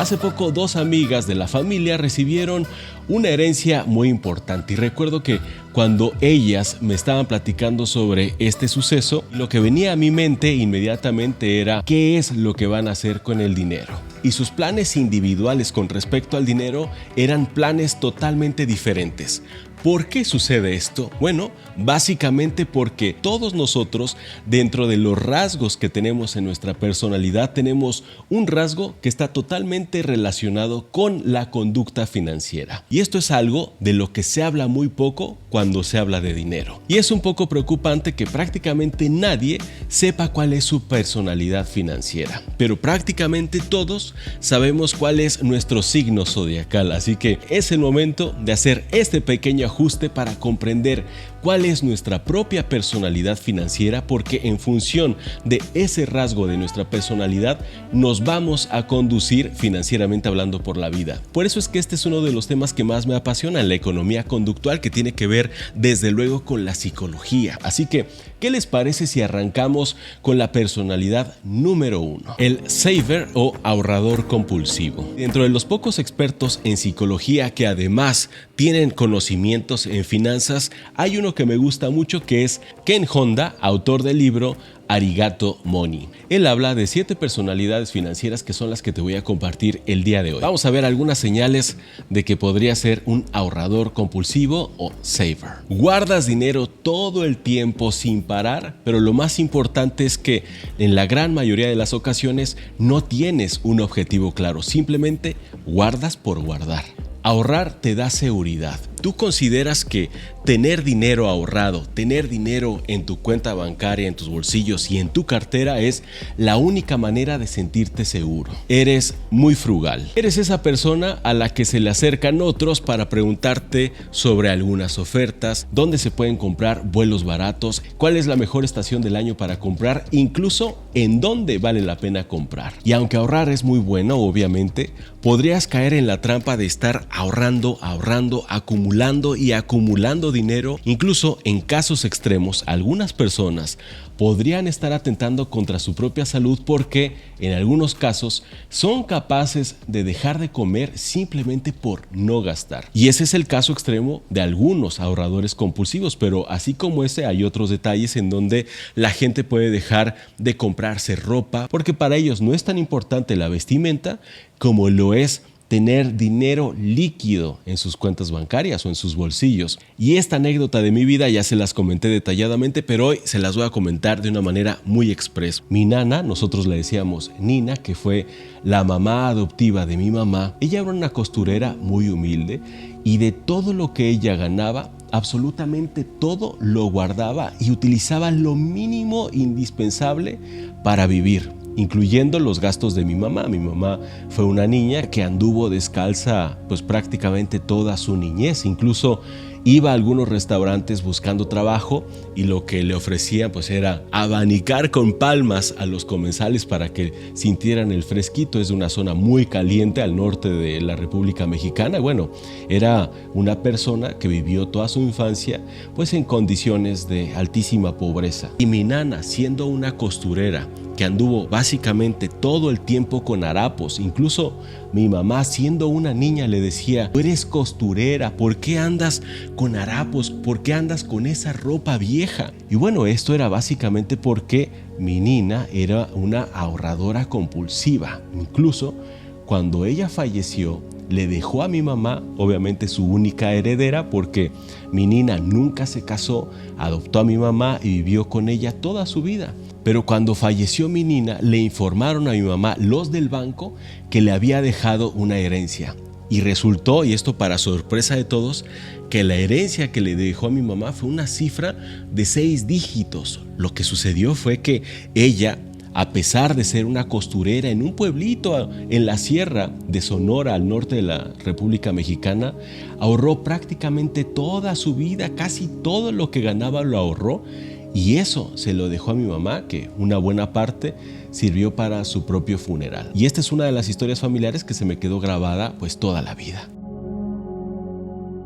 Hace poco, dos amigas de la familia recibieron una herencia muy importante y recuerdo que cuando ellas me estaban platicando sobre este suceso, lo que venía a mi mente inmediatamente era ¿qué es lo que van a hacer con el dinero? Y sus planes individuales con respecto al dinero eran planes totalmente diferentes. ¿Por qué sucede esto? Bueno, básicamente porque todos nosotros, dentro de los rasgos que tenemos en nuestra personalidad, tenemos un rasgo que está totalmente relacionado con la conducta financiera. Y esto es algo de lo que se habla muy poco cuando se habla de dinero. Y es un poco preocupante que prácticamente nadie sepa cuál es su personalidad financiera. Pero prácticamente todos sabemos cuál es nuestro signo zodiacal. Así que es el momento de hacer este pequeño ajuste para comprender cuál es nuestra propia personalidad financiera, porque en función de ese rasgo de nuestra personalidad nos vamos a conducir financieramente hablando por la vida. Por eso es que este es uno de los temas que más me apasiona, la economía conductual, que tiene que ver desde luego con la psicología. Así que, ¿qué les parece si arrancamos con la personalidad número 1? El saver o ahorrador compulsivo. Dentro de los pocos expertos en psicología que además tienen conocimientos en finanzas, hay uno que me gusta mucho, que es Ken Honda, autor del libro Arigato Money. Él habla de 7 personalidades financieras que son las que te voy a compartir el día de hoy. Vamos a ver algunas señales de que podría ser un ahorrador compulsivo o saver. Guardas dinero todo el tiempo sin parar, pero lo más importante es que en la gran mayoría de las ocasiones no tienes un objetivo claro, simplemente guardas por guardar. Ahorrar te da seguridad. ¿Tú consideras que tener dinero ahorrado, tener dinero en tu cuenta bancaria, en tus bolsillos y en tu cartera es la única manera de sentirte seguro? Eres muy frugal. Eres esa persona a la que se le acercan otros para preguntarte sobre algunas ofertas, dónde se pueden comprar vuelos baratos, cuál es la mejor estación del año para comprar, incluso en dónde vale la pena comprar. Y aunque ahorrar es muy bueno, obviamente, podrías caer en la trampa de estar ahorrando, acumulando dinero. Incluso en casos extremos, algunas personas podrían estar atentando contra su propia salud porque en algunos casos son capaces de dejar de comer simplemente por no gastar. Y ese es el caso extremo de algunos ahorradores compulsivos, pero así como ese hay otros detalles en donde la gente puede dejar de comprarse ropa porque para ellos no es tan importante la vestimenta como lo es tener dinero líquido en sus cuentas bancarias o en sus bolsillos. Y esta anécdota de mi vida ya se las comenté detalladamente, pero hoy se las voy a comentar de una manera muy expresa. Mi nana, nosotros le decíamos Nina, que fue la mamá adoptiva de mi mamá, ella era una costurera muy humilde y de todo lo que ella ganaba, absolutamente todo lo guardaba y utilizaba lo mínimo indispensable para vivir, incluyendo los gastos de mi mamá. Mi mamá fue una niña que anduvo descalza pues prácticamente toda su niñez, incluso iba a algunos restaurantes buscando trabajo y lo que le ofrecían pues era abanicar con palmas a los comensales para que sintieran el fresquito. Es de una zona muy caliente al norte de la República Mexicana. Bueno, era una persona que vivió toda su infancia pues en condiciones de altísima pobreza. Y mi nana, siendo una costurera que anduvo básicamente todo el tiempo con harapos, incluso mi mamá siendo una niña le decía: tú eres costurera, ¿por qué andas con harapos? ¿Por qué andas con esa ropa vieja? Y bueno, esto era básicamente porque mi nina era una ahorradora compulsiva. Incluso cuando ella falleció, le dejó a mi mamá, obviamente su única heredera, porque mi nina nunca se casó, adoptó a mi mamá y vivió con ella toda su vida. Pero cuando falleció mi nina, le informaron a mi mamá, los del banco, que le había dejado una herencia. Y resultó, y esto para sorpresa de todos, que la herencia que le dejó a mi mamá fue una cifra de 6 dígitos. Lo que sucedió fue que ella, a pesar de ser una costurera en un pueblito en la sierra de Sonora, al norte de la República Mexicana, ahorró prácticamente toda su vida, casi todo lo que ganaba lo ahorró, y eso se lo dejó a mi mamá, que una buena parte sirvió para su propio funeral. Y esta es una de las historias familiares que se me quedó grabada pues toda la vida.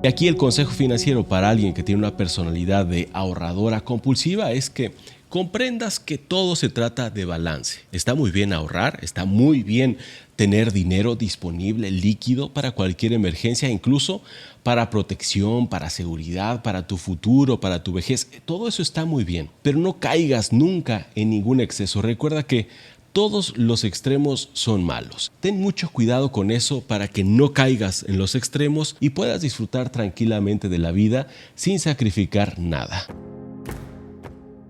Y aquí el consejo financiero para alguien que tiene una personalidad de ahorradora compulsiva es que comprendas que todo se trata de balance. Está muy bien ahorrar, está muy bien tener dinero disponible, líquido para cualquier emergencia, incluso para protección, para seguridad, para tu futuro, para tu vejez. Todo eso está muy bien, pero no caigas nunca en ningún exceso. Recuerda que todos los extremos son malos. Ten mucho cuidado con eso para que no caigas en los extremos y puedas disfrutar tranquilamente de la vida sin sacrificar nada.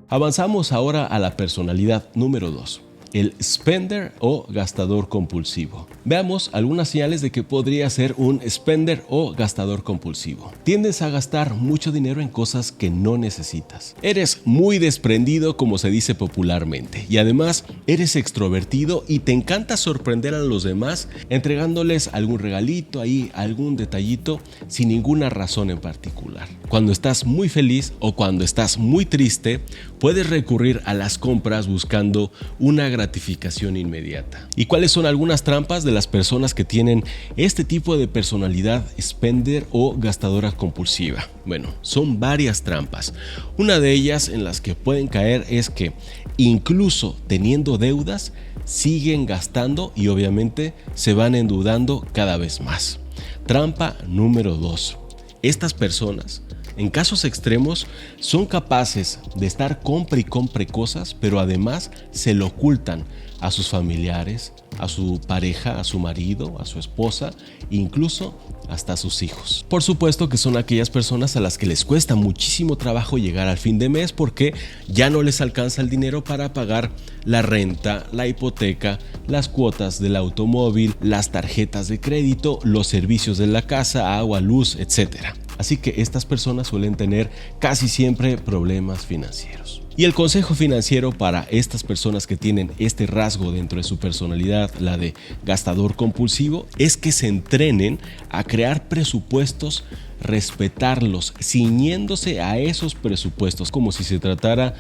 Avanzamos ahora a la personalidad número 2. El spender o gastador compulsivo. Veamos algunas señales de que podría ser un spender o gastador compulsivo. Tiendes a gastar mucho dinero en cosas que no necesitas. Eres muy desprendido, como se dice popularmente, y además eres extrovertido y te encanta sorprender a los demás entregándoles algún regalito ahí, algún detallito sin ninguna razón en particular. Cuando estás muy feliz o cuando estás muy triste, puedes recurrir a las compras buscando una gratificación inmediata. ¿Y cuáles son algunas trampas de las personas que tienen este tipo de personalidad spender o gastadora compulsiva? Bueno, son varias trampas. Una de ellas en las que pueden caer es que incluso teniendo deudas, siguen gastando y obviamente se van endeudando cada vez más. Trampa número 2. Estas personas, en casos extremos, son capaces de estar compre y compre cosas, pero además se lo ocultan a sus familiares, a su pareja, a su marido, a su esposa, incluso hasta a sus hijos. Por supuesto que son aquellas personas a las que les cuesta muchísimo trabajo llegar al fin de mes porque ya no les alcanza el dinero para pagar la renta, la hipoteca, las cuotas del automóvil, las tarjetas de crédito, los servicios de la casa, agua, luz, etc. Así que estas personas suelen tener casi siempre problemas financieros. Y el consejo financiero para estas personas que tienen este rasgo dentro de su personalidad, la de gastador compulsivo, es que se entrenen a crear presupuestos, respetarlos, ciñéndose a esos presupuestos como si se tratara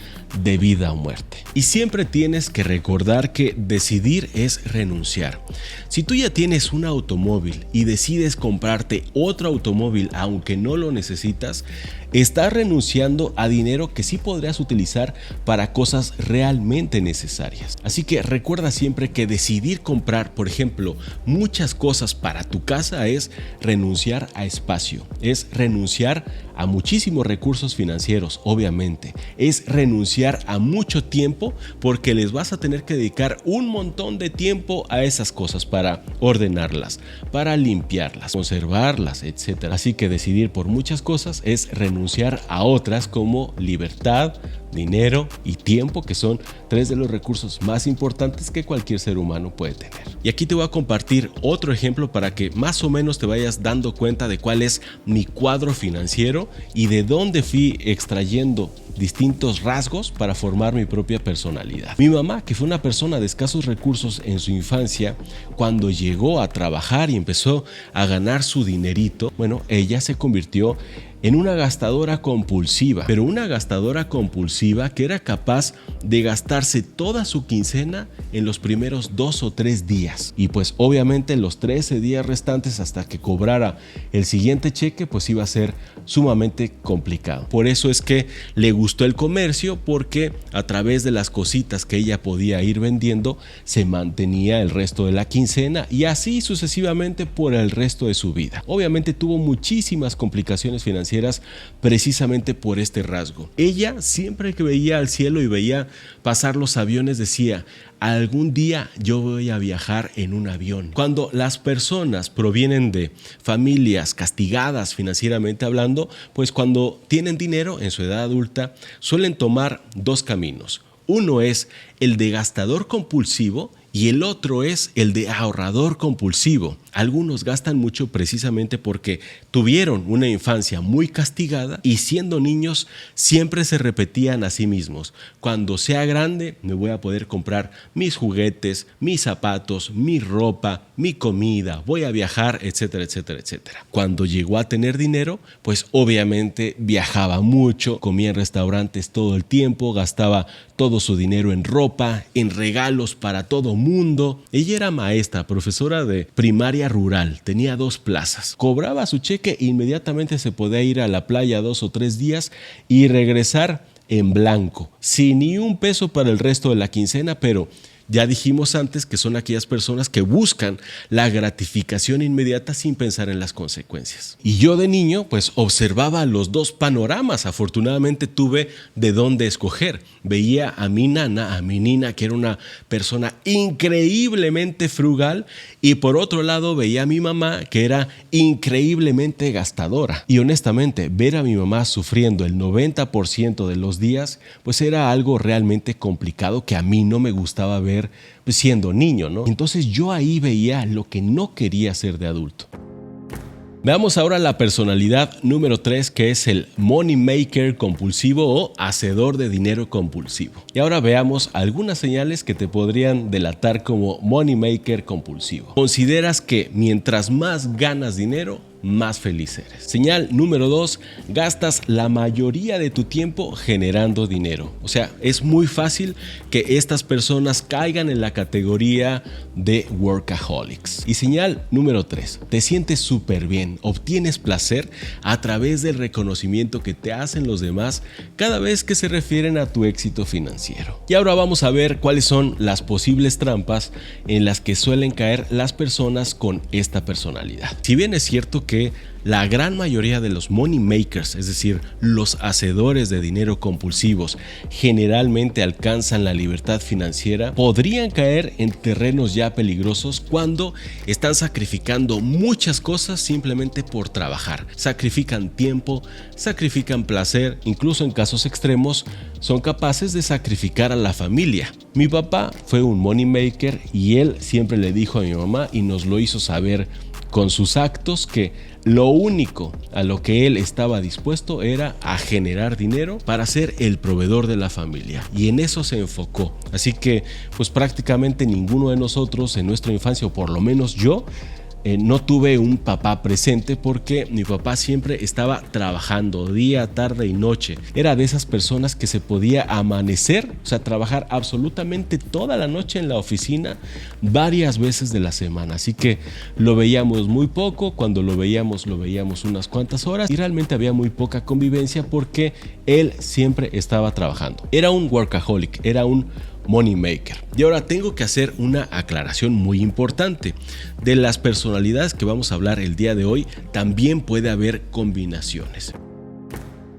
de vida o muerte. Y siempre tienes que recordar que decidir es renunciar. Si tú ya tienes un automóvil y decides comprarte otro automóvil aunque no lo necesitas, estás renunciando a dinero que sí podrías utilizar para cosas realmente necesarias. Así que recuerda siempre que decidir comprar, por ejemplo, muchas cosas para tu casa es renunciar a espacio, es renunciar a muchísimos recursos financieros, obviamente, es renunciar a mucho tiempo porque les vas a tener que dedicar un montón de tiempo a esas cosas para ordenarlas, para limpiarlas, conservarlas, etc. Así que decidir por muchas cosas es renunciar a otras como libertad, dinero y tiempo, que son tres de los recursos más importantes que cualquier ser humano puede tener. Y aquí te voy a compartir otro ejemplo para que más o menos te vayas dando cuenta de cuál es mi cuadro financiero y de dónde fui extrayendo distintos rasgos para formar mi propia personalidad. Mi mamá, que fue una persona de escasos recursos en su infancia, cuando llegó a trabajar y empezó a ganar su dinerito, bueno, ella se convirtió en una gastadora compulsiva, pero una gastadora compulsiva que era capaz de gastarse toda su quincena en los primeros 2 o 3 días. Y pues obviamente los 13 días restantes hasta que cobrara el siguiente cheque, pues iba a ser sumamente complicado. Por eso es que le gustó el comercio, porque a través de las cositas que ella podía ir vendiendo, se mantenía el resto de la quincena y así sucesivamente por el resto de su vida. Obviamente tuvo muchísimas complicaciones financieras precisamente por este rasgo. Ella siempre que veía al cielo y veía pasar los aviones decía: algún día yo voy a viajar en un avión. Cuando las personas provienen de familias castigadas financieramente hablando, pues cuando tienen dinero en su edad adulta suelen tomar dos caminos. Uno es el de gastador compulsivo y el otro es el de ahorrador compulsivo. Algunos gastan mucho precisamente porque tuvieron una infancia muy castigada y siendo niños siempre se repetían a sí mismos: cuando sea grande me voy a poder comprar mis juguetes, mis zapatos, mi ropa, mi comida, voy a viajar, etcétera, etcétera, etcétera. Cuando llegó a tener dinero, pues obviamente viajaba mucho, comía en restaurantes todo el tiempo, gastaba todo su dinero en ropa, en regalos para todo mundo. Ella era maestra, profesora de primaria rural, tenía 2 plazas. Cobraba su cheque e inmediatamente se podía ir a la playa 2 o 3 días y regresar en blanco, sin ni un peso para el resto de la quincena, pero ya dijimos antes que son aquellas personas que buscan la gratificación inmediata sin pensar en las consecuencias. Y yo de niño pues observaba los dos panoramas. Afortunadamente tuve de dónde escoger. Veía a mi nina, que era una persona increíblemente frugal, y por otro lado veía a mi mamá, que era increíblemente gastadora. Y honestamente, ver a mi mamá sufriendo el 90% de los días pues era algo realmente complicado que a mí no me gustaba ver siendo niño, ¿no? Entonces yo ahí veía lo que no quería ser de adulto. Veamos ahora la personalidad número 3, que es el money maker compulsivo o hacedor de dinero compulsivo. Y ahora veamos algunas señales que te podrían delatar como money maker compulsivo. Consideras que mientras más ganas dinero, más feliz eres. Señal número 2, gastas la mayoría de tu tiempo generando dinero. O sea, es muy fácil que estas personas caigan en la categoría de workaholics. Y señal número 3, te sientes súper bien, obtienes placer a través del reconocimiento que te hacen los demás cada vez que se refieren a tu éxito financiero. Y ahora vamos a ver cuáles son las posibles trampas en las que suelen caer las personas con esta personalidad. Si bien es cierto que la gran mayoría de los money makers, es decir, los hacedores de dinero compulsivos, generalmente alcanzan la libertad financiera, podrían caer en terrenos ya peligrosos cuando están sacrificando muchas cosas simplemente por trabajar. Sacrifican tiempo, sacrifican placer, incluso en casos extremos son capaces de sacrificar a la familia. Mi papá fue un money maker y él siempre le dijo a mi mamá, y nos lo hizo saber con sus actos, que lo único a lo que él estaba dispuesto era a generar dinero para ser el proveedor de la familia, y en eso se enfocó. Así que pues prácticamente ninguno de nosotros en nuestra infancia, o por lo menos yo, no tuve un papá presente, porque mi papá siempre estaba trabajando día, tarde y noche. Era de esas personas que se podía amanecer, o sea, trabajar absolutamente toda la noche en la oficina varias veces de la semana. Así que lo veíamos muy poco. Cuando lo veíamos unas cuantas horas, y realmente había muy poca convivencia porque él siempre estaba trabajando. Era un workaholic, era un money maker. Y ahora tengo que hacer una aclaración muy importante. De las personalidades que vamos a hablar el día de hoy, también puede haber combinaciones.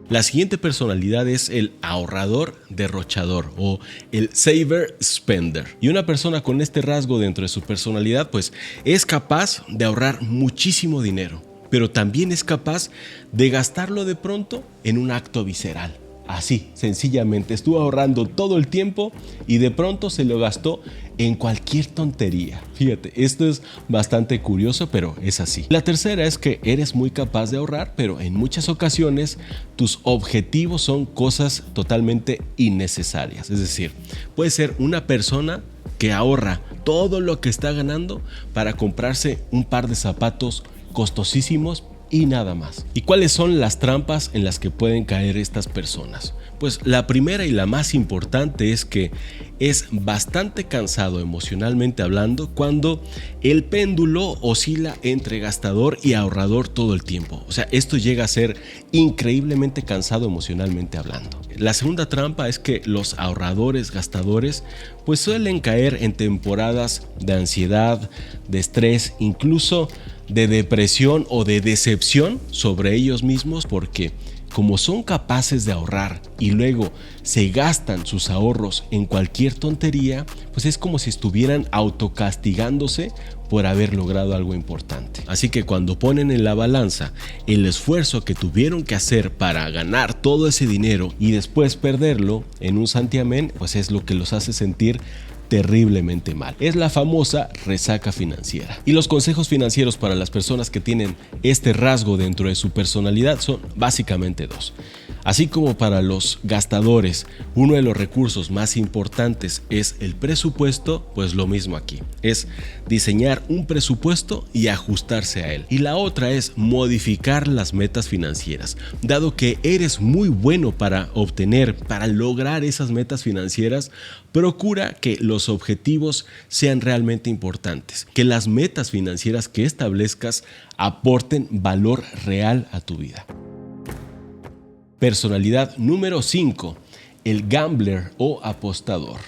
La siguiente personalidad es el ahorrador derrochador o el saver spender. Y una persona con este rasgo dentro de su personalidad pues es capaz de ahorrar muchísimo dinero, pero también es capaz de gastarlo de pronto en un acto visceral. Así, sencillamente, estuvo ahorrando todo el tiempo y de pronto se lo gastó en cualquier tontería. Fíjate, esto es bastante curioso, pero es así. La tercera es que eres muy capaz de ahorrar, pero en muchas ocasiones tus objetivos son cosas totalmente innecesarias. Es decir, puede ser una persona que ahorra todo lo que está ganando para comprarse un par de zapatos costosísimos y nada más. ¿Y cuáles son las trampas en las que pueden caer estas personas? Pues la primera y la más importante es que es bastante cansado emocionalmente hablando cuando el péndulo oscila entre gastador y ahorrador todo el tiempo. O sea, esto llega a ser increíblemente cansado emocionalmente hablando. La segunda trampa es que los ahorradores gastadores pues suelen caer en temporadas de ansiedad, de estrés, incluso de depresión o de decepción sobre ellos mismos, porque como son capaces de ahorrar y luego se gastan sus ahorros en cualquier tontería, pues es como si estuvieran autocastigándose por haber logrado algo importante. Así que cuando ponen en la balanza el esfuerzo que tuvieron que hacer para ganar todo ese dinero y después perderlo en un santiamén, pues es lo que los hace sentir terriblemente mal. Es la famosa resaca financiera. Y los consejos financieros para las personas que tienen este rasgo dentro de su personalidad son básicamente dos. Así como para los gastadores, uno de los recursos más importantes es el presupuesto, pues lo mismo aquí. Es diseñar un presupuesto y ajustarse a él. Y la otra es modificar las metas financieras. Dado que eres muy bueno para lograr esas metas financieras, procura que los objetivos sean realmente importantes, que las metas financieras que establezcas aporten valor real a tu vida. Personalidad número 5, el gambler o apostador.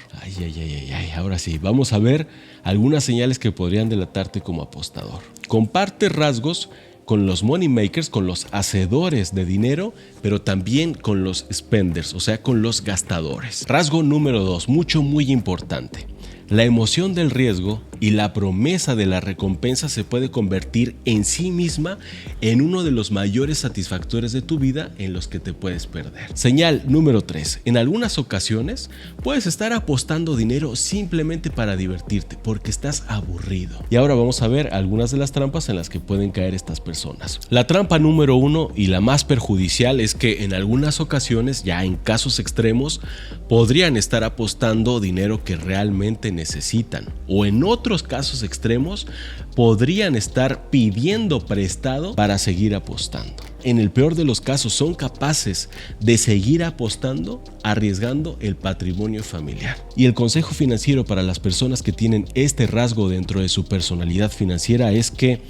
Ahora sí, vamos a ver algunas señales que podrían delatarte como apostador. Comparte rasgos con los money makers, con los hacedores de dinero, pero también con los spenders, o sea, con los gastadores. Rasgo número 2, muy importante. La emoción del riesgo y la promesa de la recompensa se puede convertir en sí misma en uno de los mayores satisfactores de tu vida en los que te puedes perder. Señal número 3. En algunas ocasiones puedes estar apostando dinero simplemente para divertirte porque estás aburrido. Y ahora vamos a ver algunas de las trampas en las que pueden caer estas personas. La trampa número 1 y la más perjudicial es que en algunas ocasiones, ya en casos extremos, podrían estar apostando dinero que realmente necesitan, o en otros casos extremos podrían estar pidiendo prestado para seguir apostando. En el peor de los casos son capaces de seguir apostando, arriesgando el patrimonio familiar. Y el consejo financiero para las personas que tienen este rasgo dentro de su personalidad financiera es que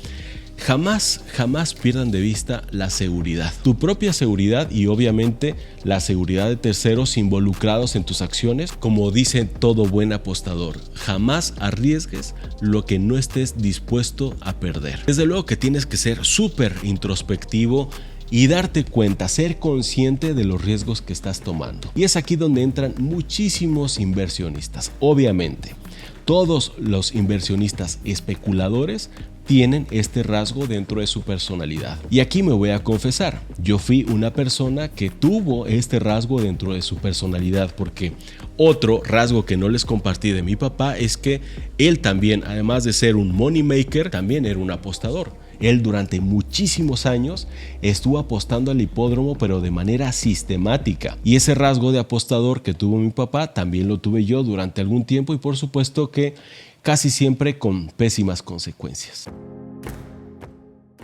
jamás pierdan de vista la seguridad, tu propia seguridad y obviamente la seguridad de terceros involucrados en tus acciones. Como dice todo buen apostador, jamás arriesgues lo que no estés dispuesto a perder. Desde luego que tienes que ser súper introspectivo y darte cuenta, ser consciente de los riesgos que estás tomando. Y es aquí donde entran muchísimos inversionistas. Obviamente, todos los inversionistas especuladores tienen este rasgo dentro de su personalidad. Y aquí me voy a confesar, yo fui una persona que tuvo este rasgo dentro de su personalidad, porque otro rasgo que no les compartí de mi papá es que él también, además de ser un money maker, también era un apostador. Él durante muchísimos años estuvo apostando al hipódromo, pero de manera sistemática. Y ese rasgo de apostador que tuvo mi papá también lo tuve yo durante algún tiempo, y por supuesto que casi siempre con pésimas consecuencias.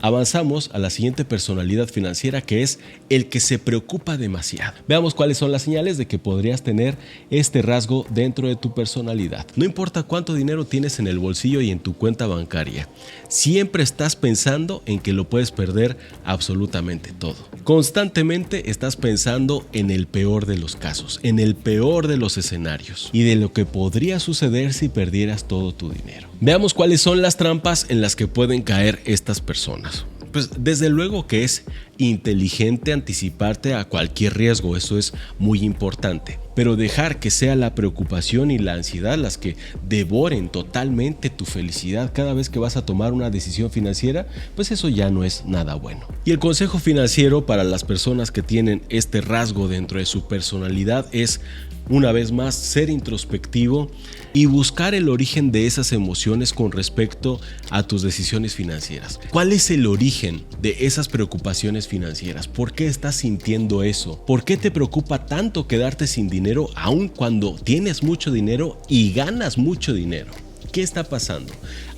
Avanzamos a la siguiente personalidad financiera, que es el que se preocupa demasiado. Veamos cuáles son las señales de que podrías tener este rasgo dentro de tu personalidad. No importa cuánto dinero tienes en el bolsillo y en tu cuenta bancaria, siempre estás pensando en que lo puedes perder absolutamente todo. Constantemente estás pensando en el peor de los casos, en el peor de los escenarios y de lo que podría suceder si perdieras todo tu dinero. Veamos cuáles son las trampas en las que pueden caer estas personas. Pues desde luego que es inteligente anticiparte a cualquier riesgo, eso es muy importante. Pero dejar que sea la preocupación y la ansiedad las que devoren totalmente tu felicidad cada vez que vas a tomar una decisión financiera, pues eso ya no es nada bueno. Y el consejo financiero para las personas que tienen este rasgo dentro de su personalidad es, una vez más, ser introspectivo y buscar el origen de esas emociones con respecto a tus decisiones financieras. ¿Cuál es el origen de esas preocupaciones financieras? ¿Por qué estás sintiendo eso? ¿Por qué te preocupa tanto quedarte sin dinero aun cuando tienes mucho dinero y ganas mucho dinero? ¿Qué está pasando?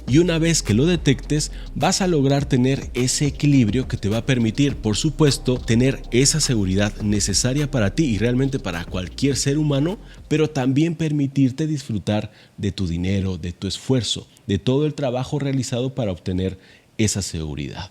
Y una vez que lo detectes, vas a lograr tener ese equilibrio que te va a permitir, por supuesto, tener esa seguridad necesaria para ti y realmente para cualquier ser humano, pero también permitirte disfrutar de tu dinero, de tu esfuerzo, de todo el trabajo realizado para obtener esa seguridad.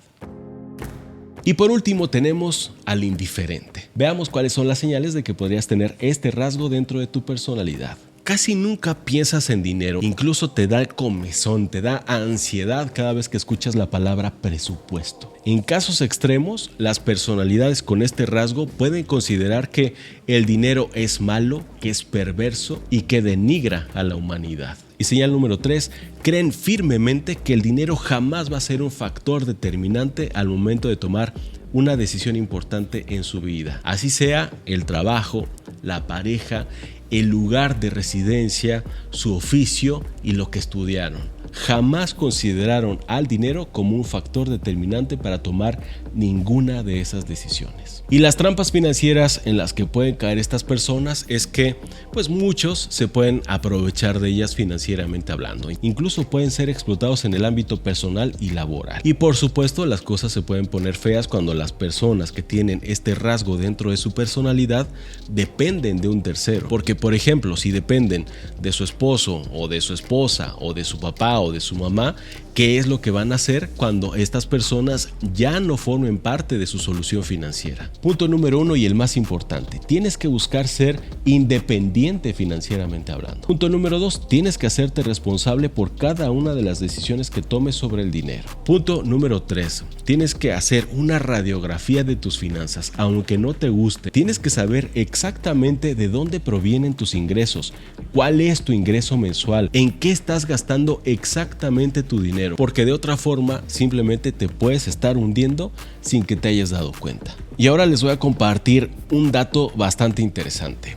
Y por último tenemos al indiferente. Veamos cuáles son las señales de que podrías tener este rasgo dentro de tu personalidad. Casi nunca piensas en dinero, incluso te da comezón, te da ansiedad cada vez que escuchas la palabra presupuesto. En casos extremos, las personalidades con este rasgo pueden considerar que el dinero es malo, que es perverso y que denigra a la humanidad. Y señal número 3, creen firmemente que el dinero jamás va a ser un factor determinante al momento de tomar una decisión importante en su vida. Así sea el trabajo, la pareja, el lugar de residencia, su oficio y lo que estudiaron. Jamás consideraron al dinero como un factor determinante para tomar ninguna de esas decisiones. Y las trampas financieras en las que pueden caer estas personas es que pues muchos se pueden aprovechar de ellas financieramente hablando. Incluso pueden ser explotados en el ámbito personal y laboral. Y por supuesto las cosas se pueden poner feas cuando las personas que tienen este rasgo dentro de su personalidad dependen de un tercero. Porque Porque, por ejemplo, si dependen de su esposo o de su esposa o de su papá o de su mamá, ¿qué es lo que van a hacer cuando estas personas ya no formen parte de su solución financiera? Punto número 1 y el más importante, tienes que buscar ser independiente financieramente hablando. Punto número 2, tienes que hacerte responsable por cada una de las decisiones que tomes sobre el dinero. Punto número 3, tienes que hacer una radiografía de tus finanzas, aunque no te guste. Tienes que saber exactamente de dónde provienen tus ingresos, cuál es tu ingreso mensual, en qué estás gastando exactamente tu dinero, porque de otra forma simplemente te puedes estar hundiendo sin que te hayas dado cuenta. Y ahora les voy a compartir un dato bastante interesante.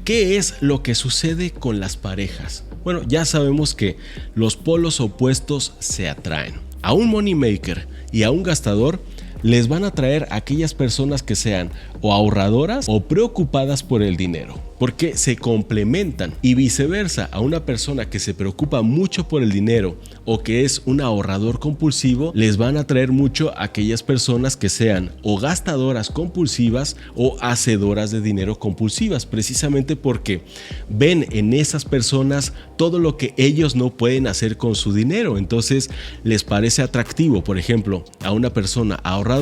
¿Qué es lo que sucede con las parejas? Bueno, ya sabemos que los polos opuestos se atraen. A un money maker y a un gastador les van a atraer a aquellas personas que sean o ahorradoras o preocupadas por el dinero, porque se complementan, y viceversa, a una persona que se preocupa mucho por el dinero o que es un ahorrador compulsivo, les van a atraer mucho a aquellas personas que sean o gastadoras compulsivas o hacedoras de dinero compulsivas, precisamente porque ven en esas personas todo lo que ellos no pueden hacer con su dinero. Entonces les parece atractivo, por ejemplo, a una persona ahorradora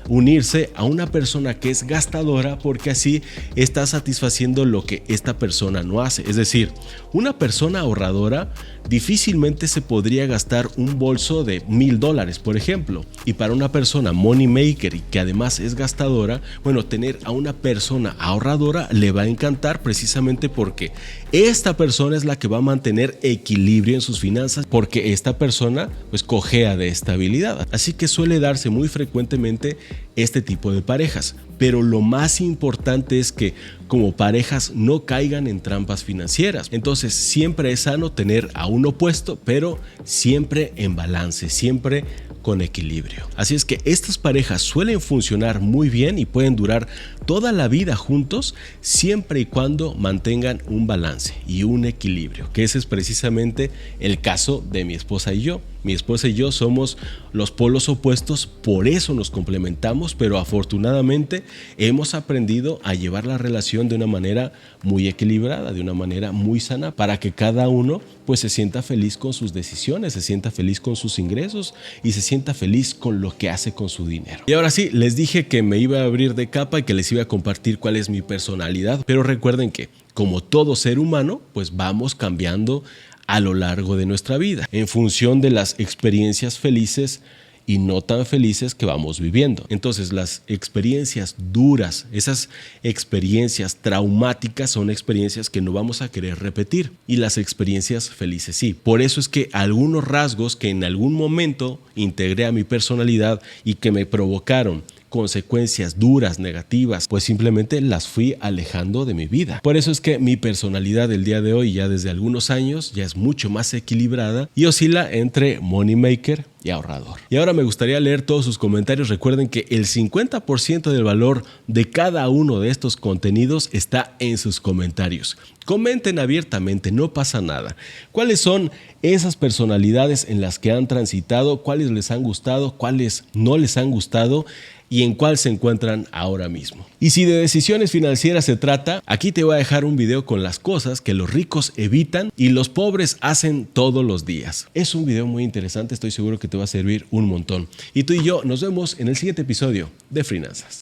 unirse a una persona que es gastadora, porque así está satisfaciendo lo que esta persona no hace. Es decir, una persona ahorradora difícilmente se podría gastar un bolso de $1,000, por ejemplo, y para una persona money maker y que además es gastadora, bueno, tener a una persona ahorradora le va a encantar, precisamente porque esta persona es la que va a mantener equilibrio en sus finanzas, porque esta persona pues cojea de estabilidad. Así que suele darse muy frecuentemente este tipo de parejas, pero lo más importante es que como parejas no caigan en trampas financieras. Entonces siempre es sano tener a un opuesto, pero siempre en balance, siempre con equilibrio. Así es que estas parejas suelen funcionar muy bien y pueden durar toda la vida juntos, siempre y cuando mantengan un balance y un equilibrio, que ese es precisamente el caso de mi esposa y yo. Mi esposa y yo somos los polos opuestos, por eso nos complementamos, pero afortunadamente hemos aprendido a llevar la relación de una manera muy equilibrada, de una manera muy sana, para que cada uno pues se sienta feliz con sus decisiones, se sienta feliz con sus ingresos y se sienta feliz con lo que hace con su dinero. Y ahora sí, les dije que me iba a abrir de capa y que les iba a compartir cuál es mi personalidad, pero recuerden que como todo ser humano, pues vamos cambiando a lo largo de nuestra vida, en función de las experiencias felices y no tan felices que vamos viviendo. Entonces, las experiencias duras, esas experiencias traumáticas, son experiencias que no vamos a querer repetir, y las experiencias felices sí. Por eso es que algunos rasgos que en algún momento integré a mi personalidad y que me provocaron consecuencias duras, negativas, pues simplemente las fui alejando de mi vida. Por eso es que mi personalidad del día de hoy, ya desde algunos años, ya es mucho más equilibrada y oscila entre money maker y ahorrador. Y ahora me gustaría leer todos sus comentarios. Recuerden que el 50% del valor de cada uno de estos contenidos está en sus comentarios. Comenten abiertamente, no pasa nada. ¿Cuáles son esas personalidades en las que han transitado? ¿Cuáles les han gustado? ¿Cuáles no les han gustado? ¿Y en cuál se encuentran ahora mismo? Y si de decisiones financieras se trata, aquí te voy a dejar un video con las cosas que los ricos evitan y los pobres hacen todos los días. Es un video muy interesante, estoy seguro que te va a servir un montón. Y tú y yo nos vemos en el siguiente episodio de Finanzas.